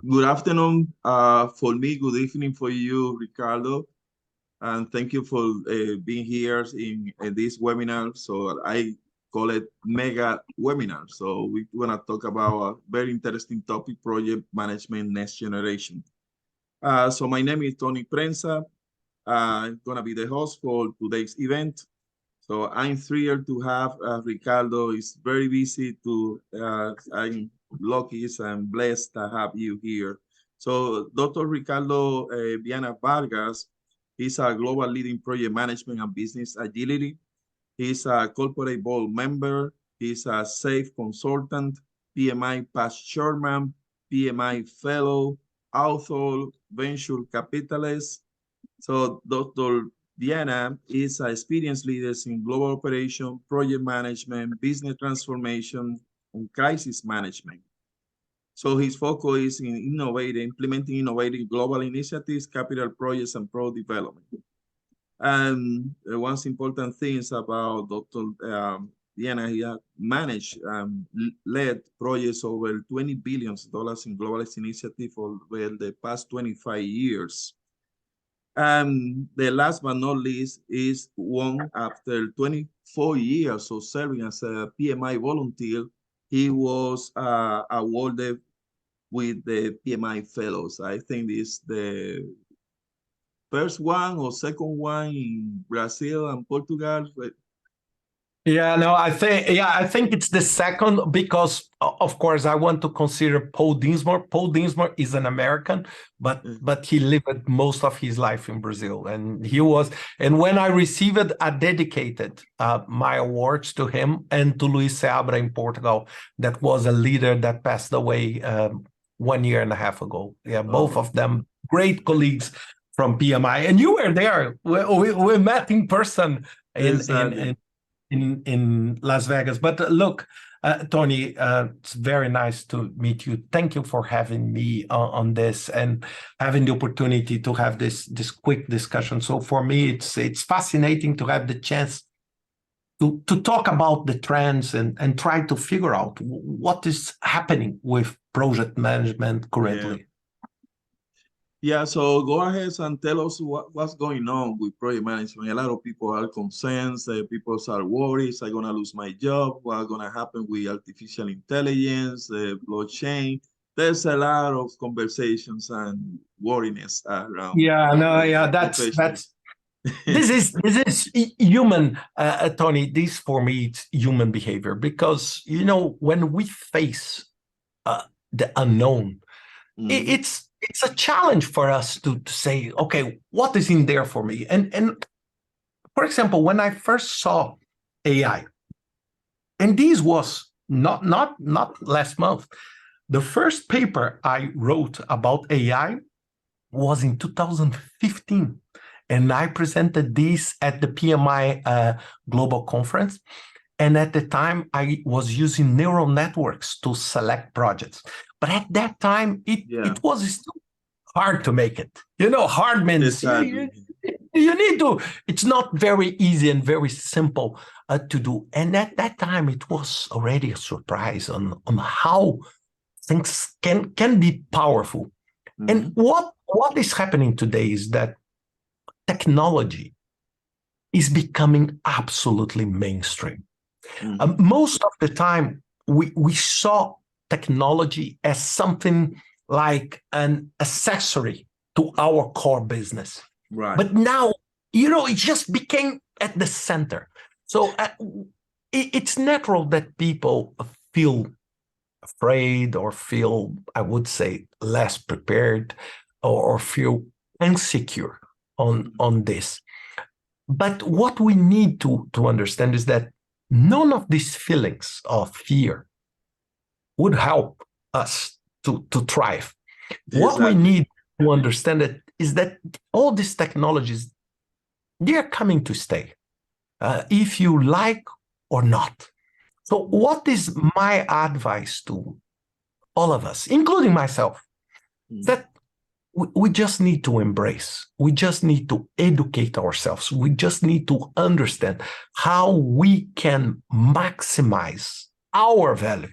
Good afternoon for me, good evening for you, Ricardo. And thank you for being here in this webinar. So I call it mega webinar. So we're gonna talk about a very interesting topic, project management next generation. So my name is Tony Prensa. I'm gonna be the host for today's event. So I'm thrilled to have Ricardo. Is very busy I'm lucky and blessed to have you here. So Dr. Ricardo Viana Vargas, he's a global leading project management and business agility. He's a corporate board member. He's a SAFE consultant, PMI past chairman, PMI fellow, author, venture capitalist. So Dr. Viana is an experienced leader in global operation, project management, business transformation, and crisis management. So his focus is in implementing innovative global initiatives, capital projects, and product development. And one important thing about Dr. Viana, he has managed led projects over $20 billion in global initiatives over the past 25 years. And the last but not least is one after 24 years of serving as a PMI volunteer, he was awarded with the PMI Fellows. I think it's the first one or second one in Brazil and Portugal. Yeah, no, I think it's the second because, of course, I want to consider Paul Dinsmore. Paul Dinsmore is an American, but he lived most of his life in Brazil, and when I received, I dedicated my awards to him and to Luis Seabra in Portugal. That was a leader that passed away 1.5 years ago. Yeah, both of them great colleagues from PMI, and you were there. We met in person in Las Vegas. But look, Tony, it's very nice to meet you. Thank you for having me on this and having the opportunity to have this quick discussion. So for me, it's fascinating to have the chance to talk about the trends and try to figure out what is happening with project management currently. Yeah, so go ahead and tell us what's going on with project management. A lot of people are concerned, people are worried, I'm going to lose my job, what's going to happen with artificial intelligence, blockchain. There's a lot of conversations and worriness around. Yeah, no, yeah, that's this is human, Tony. This for me, it's human behavior because, when we face the unknown, it's a challenge for us to say, okay, what is in there for me? And for example, when I first saw AI, and this was not last month, the first paper I wrote about AI was in 2015. And I presented this at the PMI Global Conference. And at the time, I was using neural networks to select projects. But at that time, it was still hard to make it. Hard means you need to, it's not very easy and very simple to do. And at that time, it was already a surprise on how things can be powerful. And what is happening today is that technology is becoming absolutely mainstream. Most of the time, we saw technology as something like an accessory to our core business. Right. But now, it just became at the center. So it's natural that people feel afraid or feel, I would say, less prepared or feel insecure on this. But what we need to understand is that none of these feelings of fear would help us to thrive. Exactly. What we need to understand is that all these technologies, they are coming to stay, if you like or not. So what is my advice to all of us, including myself, that we just need to embrace. We just need to educate ourselves. We just need to understand how we can maximize our value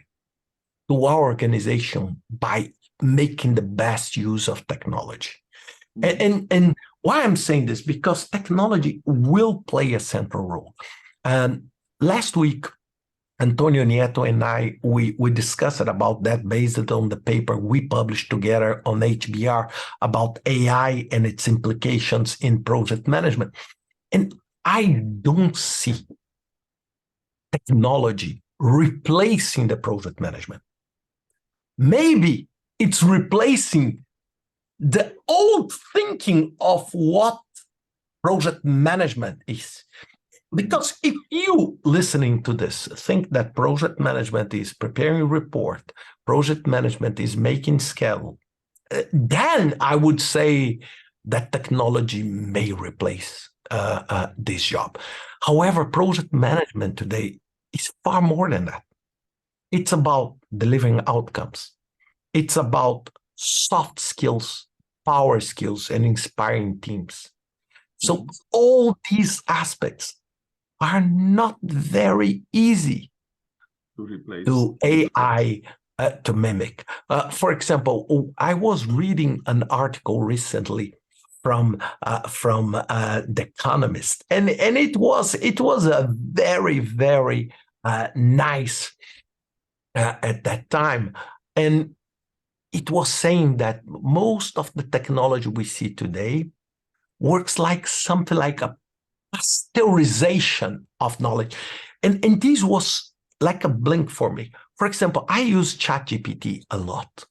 to our organization by making the best use of technology. And why I'm saying this, because technology will play a central role. And last week, Antonio Nieto and I, we discussed about that based on the paper we published together on HBR about AI and its implications in project management. And I don't see technology replacing the project management. Maybe it's replacing the old thinking of what project management is. Because if you, listening to this, think that project management is preparing a report, project management is making schedule, then I would say that technology may replace this job. However, project management today is far more than that. It's about delivering outcomes. It's about soft skills, power skills, and inspiring teams. So all these aspects are not very easy to replace to AI to mimic. For example, I was reading an article recently from The Economist, and it was a very, very nice at that time, and it was saying that most of the technology we see today works like something like a pasteurization of knowledge. And this was like a blink for me. For example, I use ChatGPT a lot.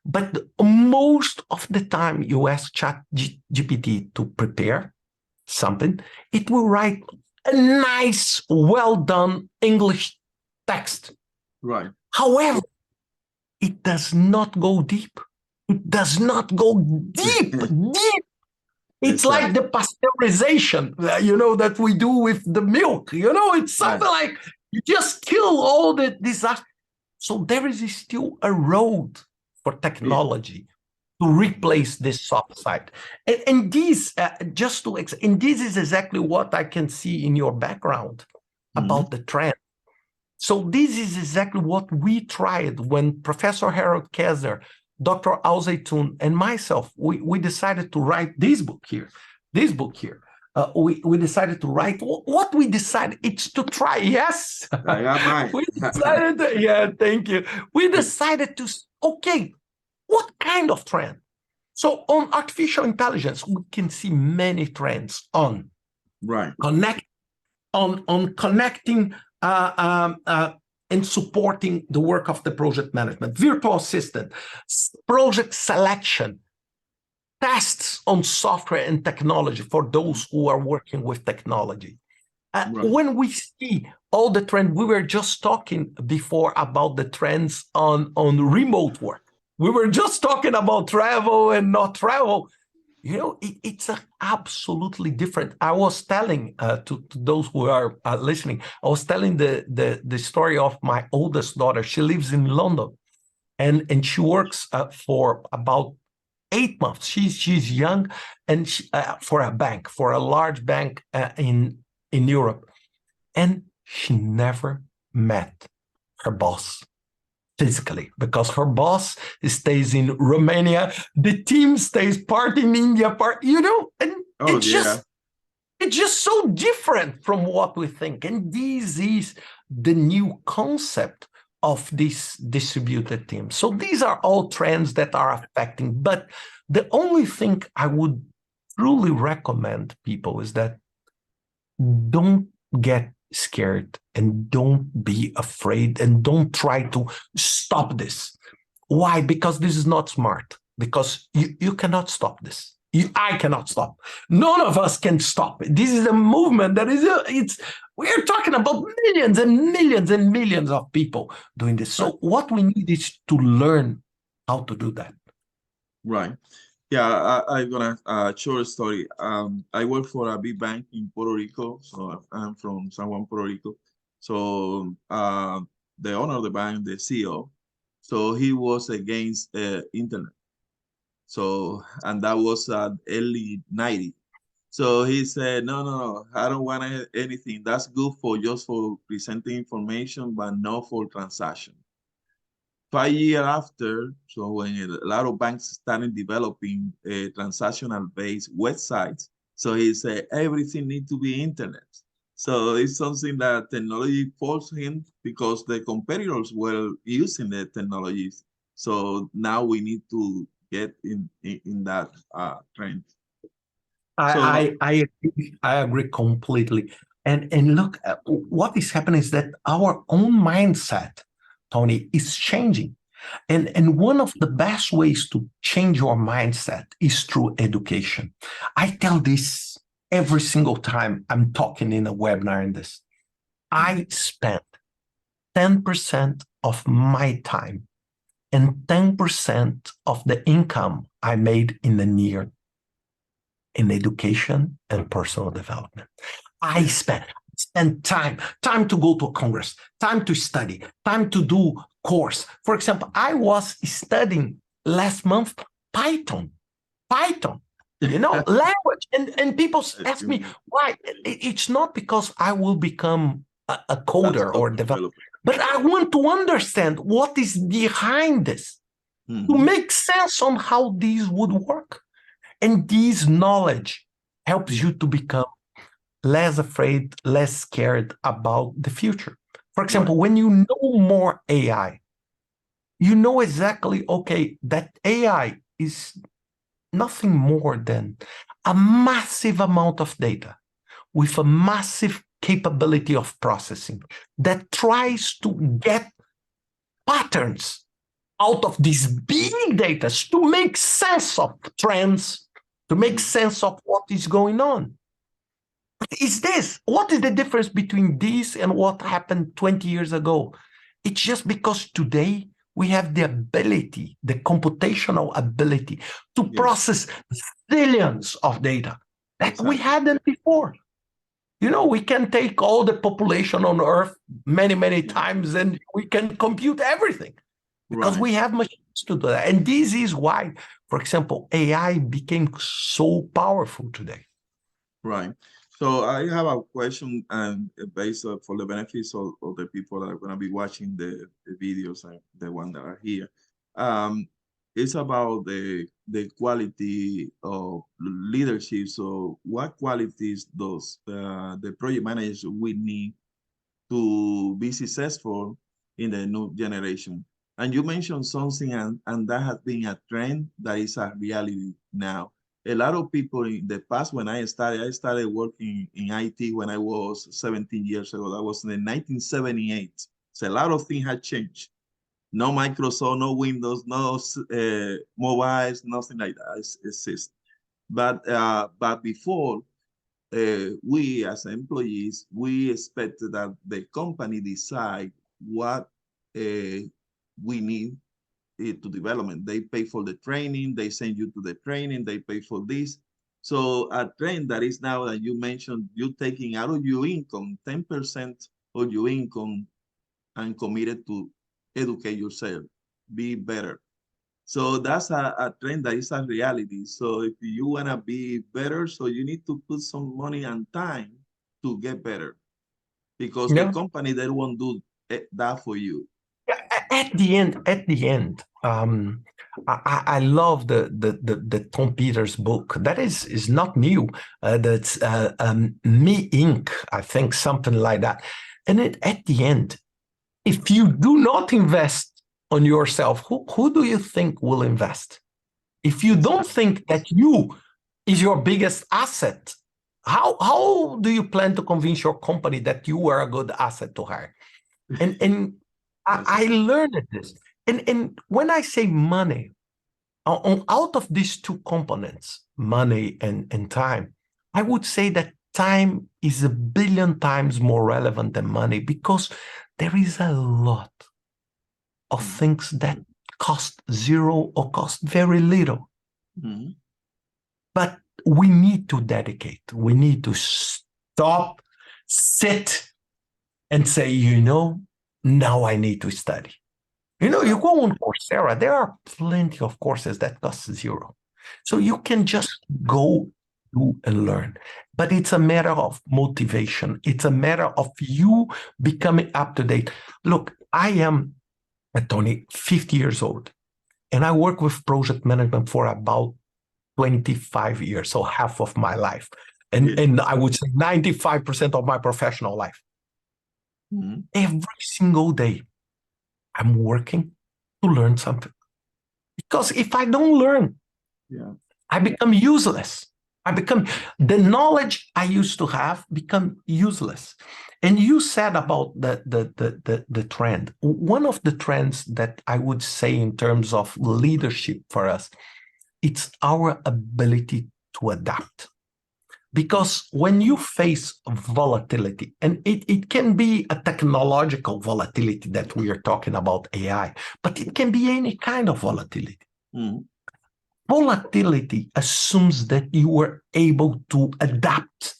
But most of the time you ask ChatGPT to prepare something, it will write a nice, well-done English text. Right. However, it does not go deep. It does not go deep. It's like the pasteurization, that we do with the milk. It's something like you just kill all the disaster. So there is still a road for technology to replace this soft side. And this, and this is exactly what I can see in your background about the trend. So this is exactly what we tried when Professor Harold Kessler, Dr. Al Zaytoun, and myself, we decided to write this book here. We decided to write what we decided. It's to try. Yes. We decided, thank you. We decided to, okay, what kind of trend? So on artificial intelligence, we can see many trends on connecting and supporting the work of the project management, virtual assistant, project selection, tests on software and technology for those who are working with technology. When we see all the trends, we were just talking before about the trends on remote work. We were just talking about travel and not travel. It's absolutely different. I was telling to those who are listening, I was telling the story of my oldest daughter. She lives in London, and she works for about 8 months. She's young, and for a large bank in Europe, and she never met her boss physically, because her boss stays in Romania, the team stays part in India, and it's just so different from what we think. And this is the new concept of this distributed team. So these are all trends that are affecting. But the only thing I would truly recommend people is that don't get scared and don't be afraid and don't try to stop this. Why? Because this is not smart. Because you cannot stop this. I cannot stop. None of us can stop it. This is a movement that we're talking about millions and millions and millions of people doing this. So what we need is to learn how to do that. Right. Yeah, I'm gonna short story. I work for a big bank in Puerto Rico, so I'm from San Juan, Puerto Rico. So the owner of the bank, the CEO, so he was against internet. So, and that was early 90s. So he said, no, I don't want anything. That's good for just for presenting information, but not for transaction. 5 years after, so when a lot of banks started developing transactional-based websites, so he said everything needs to be internet. So it's something that technology forced him because the competitors were using the technologies. So now we need to get in that trend. I agree completely. And look, what is happening is that our own mindset, Tony, is changing. And one of the best ways to change your mindset is through education. I tell this every single time I'm talking in a webinar in this. I spend 10% of my time and 10% of the income I made in the year in education and personal development. I spend time to go to a congress, time to study, time to do course. For example, I was studying last month Python, language. And people ask me why. It's not because I will become a coder or developer, but I want to understand what is behind this to make sense on how these would work. And this knowledge helps you to become less afraid, less scared about the future. For example, when you know more AI, you know exactly, okay, that AI is nothing more than a massive amount of data with a massive capability of processing that tries to get patterns out of these big data to make sense of trends, to make sense of what is going on. But what is the difference between this and what happened 20 years ago? It's just because today we have the ability, the computational ability to process zillions of data that we hadn't before. We can take all the population on Earth many, many times and we can compute everything because we have machines to do that. And this is why, for example, AI became so powerful today. Right. So I have a question based for the benefits of the people that are going to be watching the videos and the ones that are here. It's about the quality of leadership. So what qualities does the project managers we need to be successful in the new generation? And you mentioned something, and that has been a trend that is a reality now. A lot of people in the past, when I started working in IT when I was 17 years ago. That was in 1978. So a lot of things had changed. No Microsoft, no Windows, no mobiles, nothing like that exists. But before, we as employees, we expected that the company decide what we need to development. They pay for the training, they send you to the training, they pay for this. So a trend that is now that you mentioned, you taking out of your income, 10% of your income and committed to educate yourself, be better. So that's a trend that is a reality. So if you want to be better, so you need to put some money and time to get better because the company, they won't do that for you. At the end, I love the Tom Peters book. That is not new. That's Me Inc. I think something like that. And at the end, if you do not invest on yourself, who do you think will invest? If you don't think that you is your biggest asset, how do you plan to convince your company that you are a good asset to hire? And I learned this. And when I say money, out of these two components, money and time, I would say that time is 1 billion times more relevant than money because there is a lot of things that cost zero or cost very little. But we need to dedicate. We need to stop, sit, and say, now I need to study. You go on Coursera, there are plenty of courses that cost zero. So you can just go do and learn. But it's a matter of motivation. It's a matter of you becoming up to date. Look, I am Tony, 50 years old. And I work with project management for about 25 years, so half of my life. And I would say 95% of my professional life. Mm-hmm. Every single day, I'm working to learn something. Because if I don't learn, I become useless. The knowledge I used to have become useless. And you said about the trend. One of the trends that I would say in terms of leadership for us, it's our ability to adapt. Because when you face volatility, and it can be a technological volatility that we are talking about AI, but it can be any kind of volatility. Mm. Volatility assumes that you are able to adapt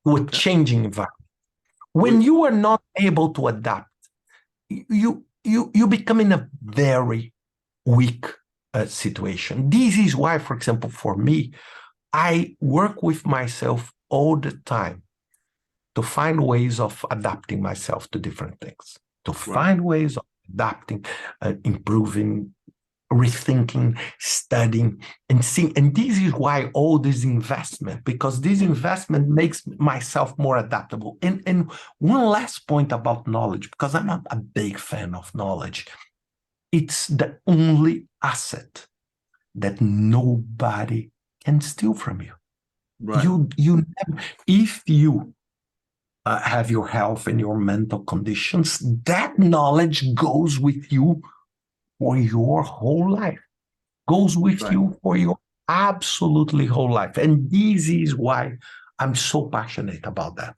to a changing environment. When you are not able to adapt, you become in a very weak situation. This is why, for example, for me, I work with myself all the time to find ways of adapting myself to different things, to find ways of adapting, improving, rethinking, studying, and seeing. And this is why all this investment, because this investment makes myself more adaptable. And one last point about knowledge, because I'm not a big fan of knowledge. It's the only asset that nobody can steal from you. Right. You never, if you have your health and your mental conditions, that knowledge goes with you for your whole life, goes with you for your absolutely whole life. And this is why I'm so passionate about that.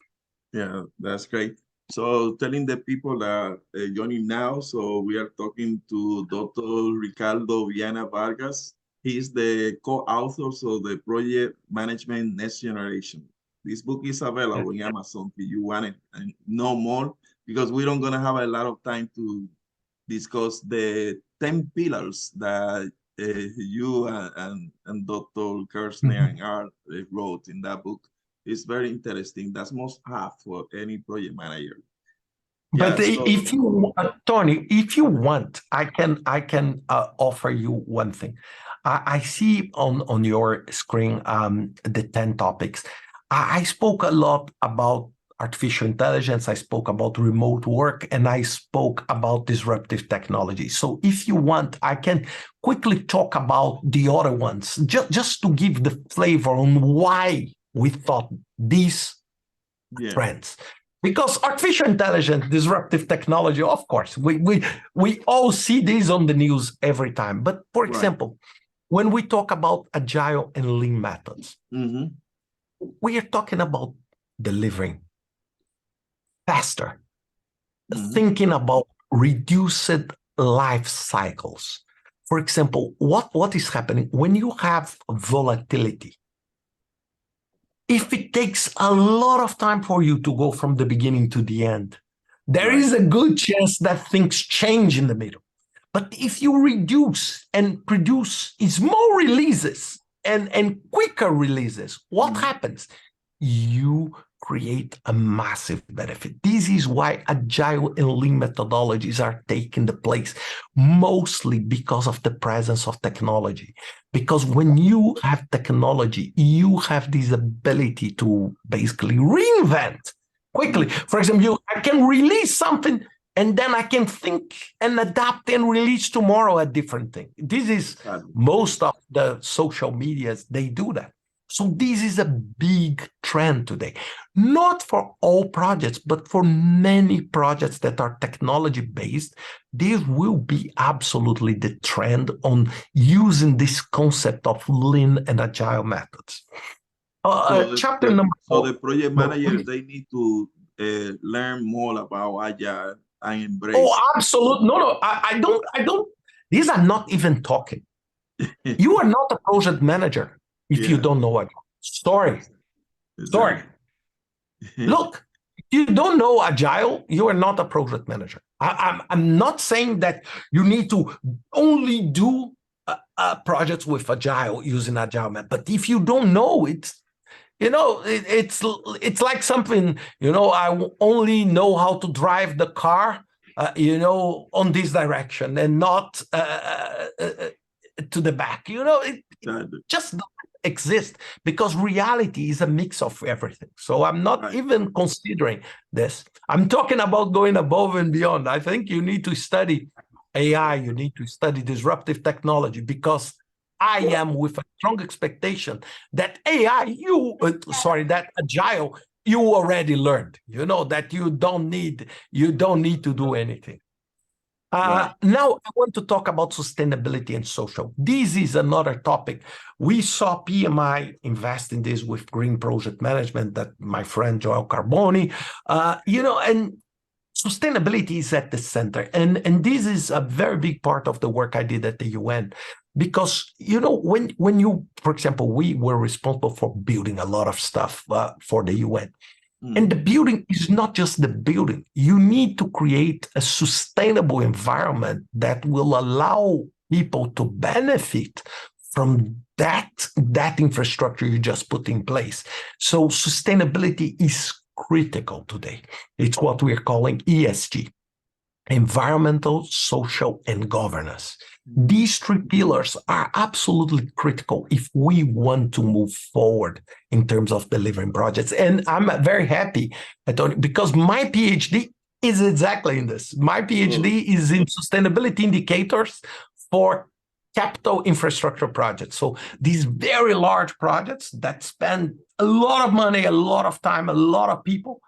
Yeah, that's great. So telling the people that joining now, so we are talking to Dr. Ricardo Viana Vargas. He's the co-author of the Project Management Next Generation. This book is available in Amazon if you want it and know more, because we don't gonna have a lot of time to discuss the 10 pillars that you and Dr. Kirchner and Art wrote in that book. It's very interesting. That's must have for any project manager. But if you, Tony, if you want, I can offer you one thing. I see on your screen the 10 topics. I spoke a lot about artificial intelligence, I spoke about remote work, and I spoke about disruptive technology. So if you want, I can quickly talk about the other ones, just to give the flavor on why we thought these trends. Because artificial intelligence, disruptive technology, of course, we all see these on the news every time. But for example, when we talk about agile and lean methods, we are talking about delivering faster, thinking about reduced life cycles. For example, what is happening when you have volatility? If it takes a lot of time for you to go from the beginning to the end, there is a good chance that things change in the middle. But if you reduce and produce more releases and quicker releases, what happens? You create a massive benefit. This is why agile and lean methodologies are taking the place, mostly because of the presence of technology. Because when you have technology, you have this ability to basically reinvent quickly. For example, I can release something and then I can think and adapt and release tomorrow a different thing. This is most of the social medias, they do that. So this is a big trend today, not for all projects, but for many projects that are technology-based. This will be absolutely the trend on using this concept of lean and agile methods. Chapter number 4. So the project managers, they need to learn more about agile and embrace. Oh, absolutely. No, I don't. These are not even talking. You are not a project manager if you don't know agile. Sorry. Look, if you don't know agile, you are not a project manager. I'm not saying that you need to only do projects with agile using agile method. But if you don't know it, it's like something, I only know how to drive the car on this direction and not to the back. It just doesn't exist, because reality is a mix of everything. So I'm not even considering this. I'm talking about going above and beyond. I think you need to study AI, you need to study disruptive technology, because I am with a strong expectation that that Agile, you already learned, that you don't need to do anything. Now I want to talk about sustainability and social. This is another topic. We saw PMI invest in this with Green Project Management, that my friend Joel Carboni, and sustainability is at the center. And this is a very big part of the work I did at the UN. Because, when you, for example, we were responsible for building a lot of stuff for the UN. And the building is not just the building. You need to create a sustainable environment that will allow people to benefit from that infrastructure you just put in place. So sustainability is critical today. It's what we're calling ESG, environmental, social, and governance. These three pillars are absolutely critical if we want to move forward in terms of delivering projects. And I'm very happy, because my PhD is exactly in this. My PhD is in sustainability indicators for capital infrastructure projects. So these very large projects that spend a lot of money, a lot of time, a lot of people,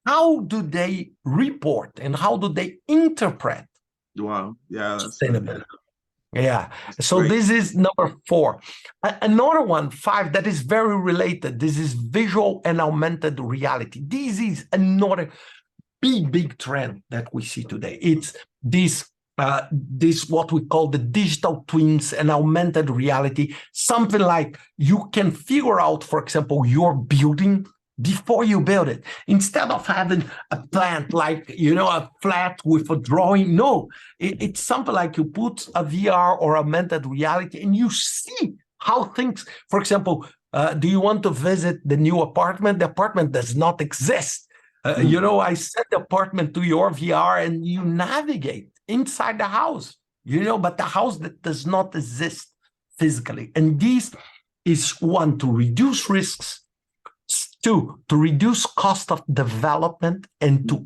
how do they report and how do they interpret sustainability? So great. This is number 4. Another one, 5, that is very related. This is visual and augmented reality. This is another big trend that we see today. It's this what we call the digital twins and augmented reality. Something like you can figure out, for example, your building before you build it. Instead of having a plant like, a flat with a drawing. No, it's something like you put a VR or augmented reality and you see how things, for example, do you want to visit the new apartment? The apartment does not exist. I send the apartment to your VR and you navigate inside the house, but the house that does not exist physically. And this is one, to reduce risks, 2, to reduce cost of development, and to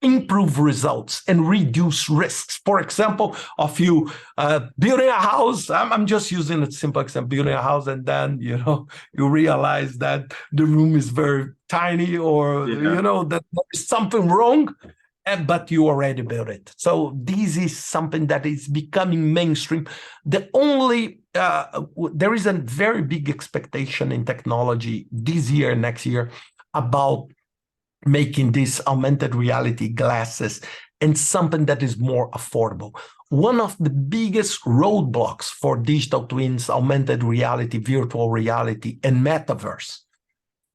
improve results and reduce risks. For example, of you building a house, I'm just using a simple example, building a house, and then, you realize that the room is very tiny, or, that there is something wrong, but you already built it. So this is something that is becoming mainstream. There is a very big expectation in technology this year, next year, about making these augmented reality glasses and something that is more affordable. One of the biggest roadblocks for digital twins, augmented reality, virtual reality, and metaverse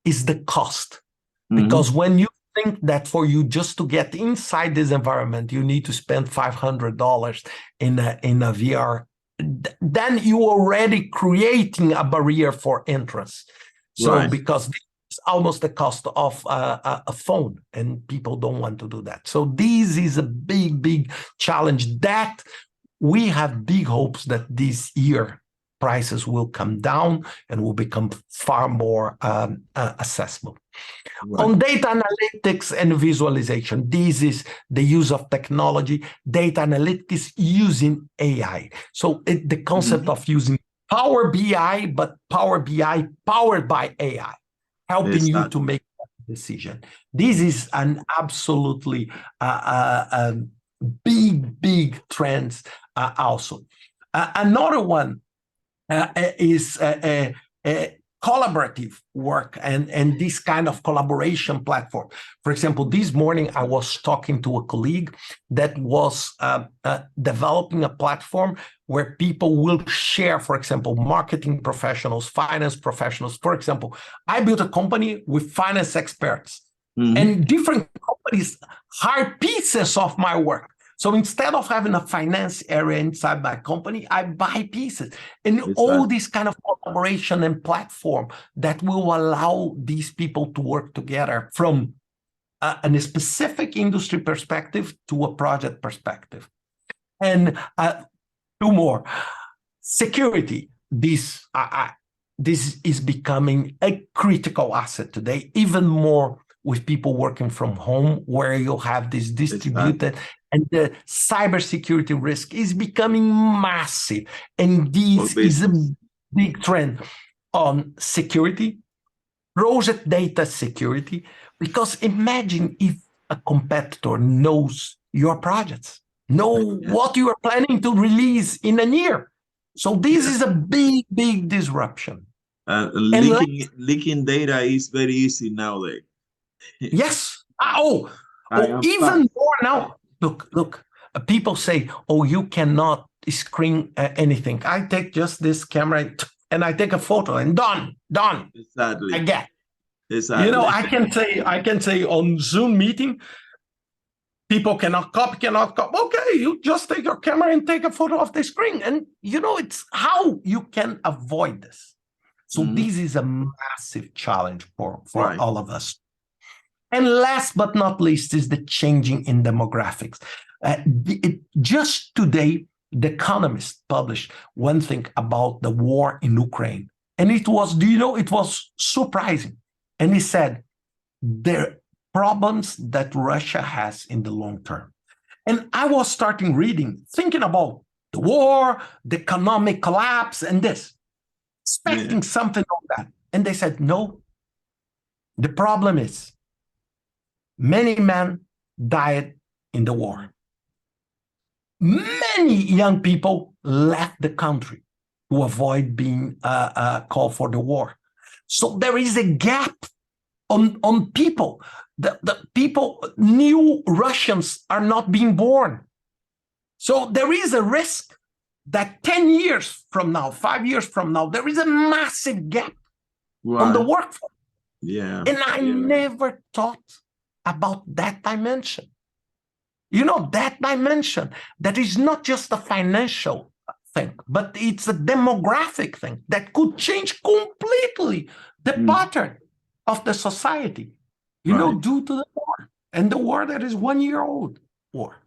is the cost. Because when you think that for you just to get inside this environment, you need to spend $500 in a VR, then you're already creating a barrier for entrance. So because it's almost the cost of a phone, and people don't want to do that. So this is a big challenge that we have big hopes that this year prices will come down and will become far more accessible. On data analytics and visualization, this is the use of technology. Data analytics using AI. So the concept of using Power BI, but Power BI powered by AI, helping you to make that decision. This is an absolutely big trend also. Another one is collaborative work and this kind of collaboration platform. For example, this morning I was talking to a colleague that was developing a platform where people will share, for example, marketing professionals, finance professionals. For example, I built a company with finance experts, and different companies hire pieces of my work. So instead of having a finance area inside my company, I buy pieces. And all this kind of collaboration and platform that will allow these people to work together from a specific industry perspective to a project perspective. And two more. Security. This is becoming a critical asset today, even more with people working from home, where you have this distributed, and the cybersecurity risk is becoming massive. And this is a big trend on security, project data security, because imagine if a competitor knows your projects, know what you are planning to release in a year. So this is a big, big disruption. Leaking data is very easy nowadays. Yes. Even more now. Look. People say, "Oh, you cannot screen anything." I take just this camera and I take a photo and done. Exactly. I get. Exactly. You know, I can say on Zoom meeting, people cannot copy. Okay, you just take your camera and take a photo of the screen. And you know, it's how you can avoid this. So this is a massive challenge for all of us. And last but not least is the changing in demographics. Just today, The Economist published one thing about the war in Ukraine. And it was, it was surprising. And he said, the problems that Russia has in the long term. And I was starting reading, thinking about the war, the economic collapse, and this, expecting something on that. And they said, no, the problem is many men died in the war. Many young people left the country to avoid being called for the war. So there is a gap on people. The people, new Russians are not being born. So there is a risk that 10 years from now, 5 years from now, there is a massive gap on the workforce. And I never thought about that dimension. You know, that dimension, that is not just a financial thing, but it's a demographic thing that could change completely the pattern of the society, due to the war. And the war that is 1 year old war.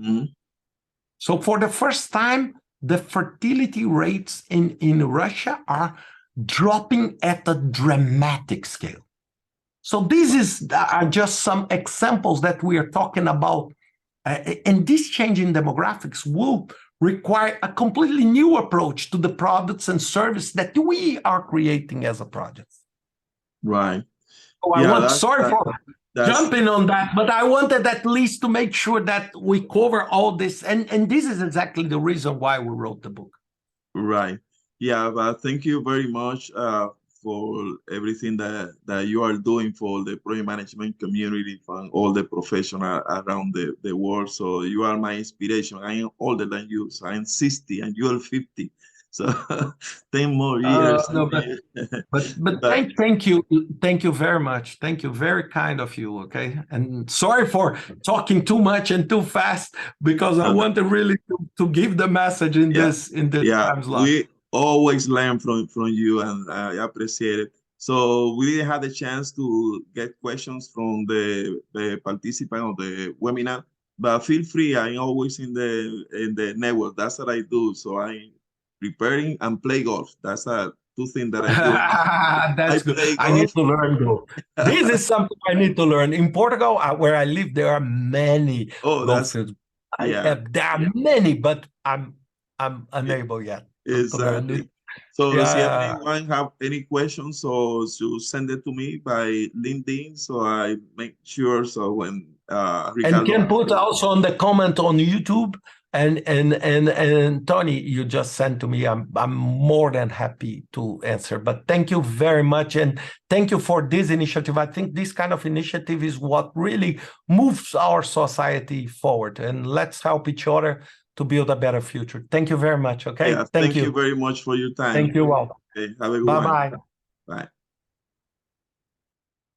So for the first time, the fertility rates in Russia are dropping at a dramatic scale. So these are just some examples that we are talking about. And this change in demographics will require a completely new approach to the products and services that we are creating as a project. Right. So sorry for jumping on that, but I wanted at least to make sure that we cover all this. And this is exactly the reason why we wrote the book. Right. Yeah, but thank you very much for everything that you are doing for the project management community and all the professionals around the world. So you are my inspiration. I am older than you, so I'm 60 and you are 50. So 10 more years. But thank you very much. Thank you, very kind of you. Okay, and sorry for talking too much and too fast, because I wanted really to give the message in this time slot. We always learn from you, and I appreciate it. So we didn't have the chance to get questions from the participant of the webinar, but feel free. I'm always in the network. That's what I do. So I'm preparing and play golf. That's two things that I do. That's good. I need to learn golf. This is something I need to learn. In Portugal, where I live, there are many golf fields. There are many, but I'm unable yet. Exactly. So does anyone have any questions, so send it to me by LinkedIn, so I make sure. So when Ricardo, and can put also on the comment on YouTube, and Tony, you just sent to me. I'm more than happy to answer. But thank you very much, and thank you for this initiative. I think this kind of initiative is what really moves our society forward, and let's help each other to build a better future. Thank you very much. Okay. Thank you very much for your time. Thank you all. Okay, have a good one. Bye-bye. Bye.